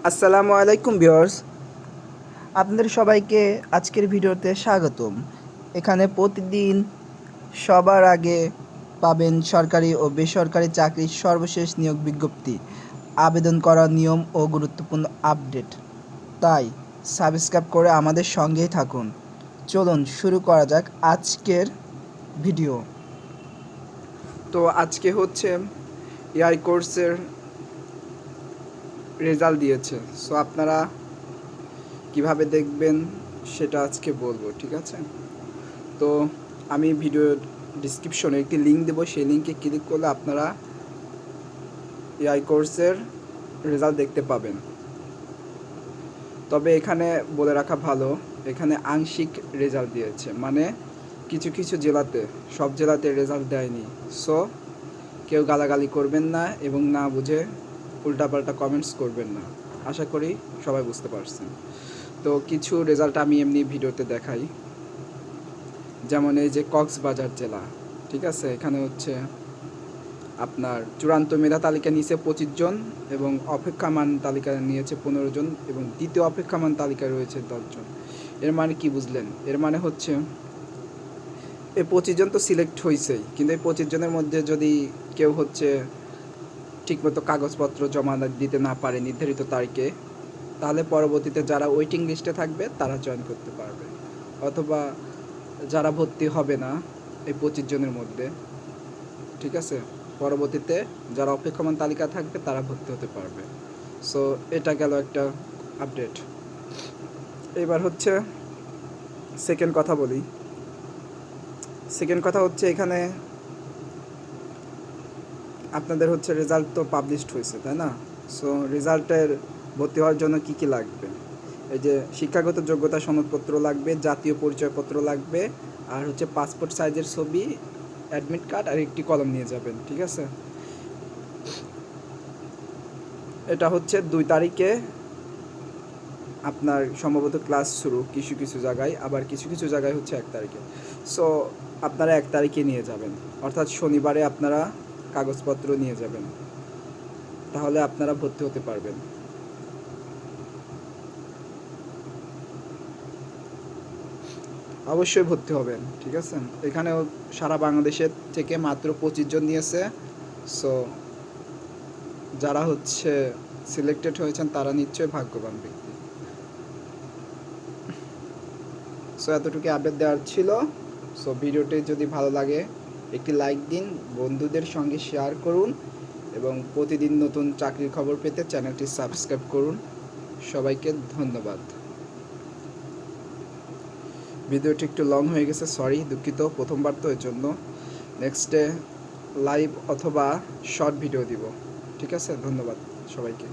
আসসালামু আলাইকুম ভিউয়ার্স, আপনাদের সবাইকে আজকের ভিডিওতে স্বাগতম। এখানে প্রতিদিন সবার আগে পাবেন সরকারি ও বেসরকারি চাকরির সর্বশেষ নিয়োগ বিজ্ঞপ্তি, আবেদন করার নিয়ম ও গুরুত্বপূর্ণ আপডেট। তাই সাবস্ক্রাইব করে আমাদের সঙ্গেই থাকুন। চলুন শুরু করা যাক আজকের ভিডিও। তো আজকে হচ্ছে এআই কোর্সের রেজাল্ট দিয়েছে। সো আপনারা কিভাবে দেখবেন সেটা আজকে বলবো, ঠিক আছে? তো আমি ভিডিওর ডিসক্রিপশনে একটি লিঙ্ক দেবো, সেই লিঙ্কে ক্লিক করলে আপনারা এআই কোর্সের রেজাল্ট দেখতে পাবেন। তবে এখানে বলে রাখা ভালো, এখানে আংশিক রেজাল্ট দিয়েছে, মানে কিছু কিছু জেলাতে, সব জেলাতে রেজাল্ট দেয়নি। সো কেউ গালাগালি করবেন না এবং না বুঝে উল্টাপাল্টা কমেন্টস করবেন না। আশা করি সবাই বুঝতে পারছেন। তো কিছু রেজাল্ট আমি এমনি ভিডিওতে দেখাই। যেমন এই যে কক্সবাজার জেলা, ঠিক আছে, এখানে হচ্ছে আপনার চূড়ান্ত মেধা তালিকা নিয়েছে 25 জন এবং অপেক্ষামান তালিকা নিয়েছে 15 জন এবং দ্বিতীয় অপেক্ষামান তালিকায় রয়েছে 10 জন। এর মানে কি বুঝলেন? এর মানে হচ্ছে এই 25 জন তো সিলেক্ট হয়েছেই, কিন্তু এই 25 জনের মধ্যে যদি কেউ হচ্ছে ঠিকমতো কাগজপত্র জমা দিতে না পারে নির্ধারিত তারিখে, তাহলে পরবর্তীতে যারা ওয়েটিং লিস্টে থাকবে তারা জয়েন করতে পারবে, অথবা যারা ভর্তি হবে না এই 25 জনের মধ্যে, ঠিক আছে, পরবর্তীতে যারা অপেক্ষমান তালিকা থাকবে তারা ভর্তি হতে পারবে। সো এটা গেল একটা আপডেট। এবার হচ্ছে সেকেন্ড কথা বলি। সেকেন্ড কথা হচ্ছে এখানে আপনাদের হচ্ছে রেজাল্ট তো পাবলিশড হয়েছে, তাই না? সো রেজাল্টের ভর্তি হওয়ার জন্য কি কি লাগবে? এই যে শিক্ষাগত যোগ্যতা সনদপত্র লাগবে, জাতীয় পরিচয়পত্র লাগবে, আর হচ্ছে পাসপোর্ট সাইজের ছবি, অ্যাডমিট কার্ড আর একটি কলম নিয়ে যাবেন, ঠিক আছে? এটা হচ্ছে 2 তারিখে আপনার সম্ভবত ক্লাস শুরু কিছু কিছু জায়গায়, আবার কিছু কিছু জায়গায় হচ্ছে 1 তারিখে। সো আপনারা 1 তারিখে নিয়ে যাবেন, অর্থাৎ শনিবারে আপনারা কাগজপত্র নিয়ে যাবেন, তাহলে আপনারা ভর্তি হতে পারবেন। অবশ্যই ভর্তি হবেন, ঠিক আছে? এখানেও সারা বাংলাদেশের থেকে মাত্র 25 জন নিয়েছে। সো যারা হচ্ছে সিলেক্টেড হয়েছেন তারা নিশ্চয়ই ভাগ্যবান ব্যক্তি। সো এতটুকু আপডেট দেওয়ার ছিল। সো ভিডিওটি যদি ভালো লাগে একটি লাইক দিন, বন্ধুদের সঙ্গে শেয়ার করুন এবং প্রতিদিন নতুন চাকরির খবর পেতে চ্যানেলটি সাবস্ক্রাইব করুন। সবাইকে ধন্যবাদ। ভিডিওটি একটু লং হয়ে গেছে, সরি, দুঃখিত, প্রথমবার তো, এর জন্য নেক্সটে লাইভ অথবা শর্ট ভিডিও দিব, ঠিক আছে? ধন্যবাদ সবাইকে।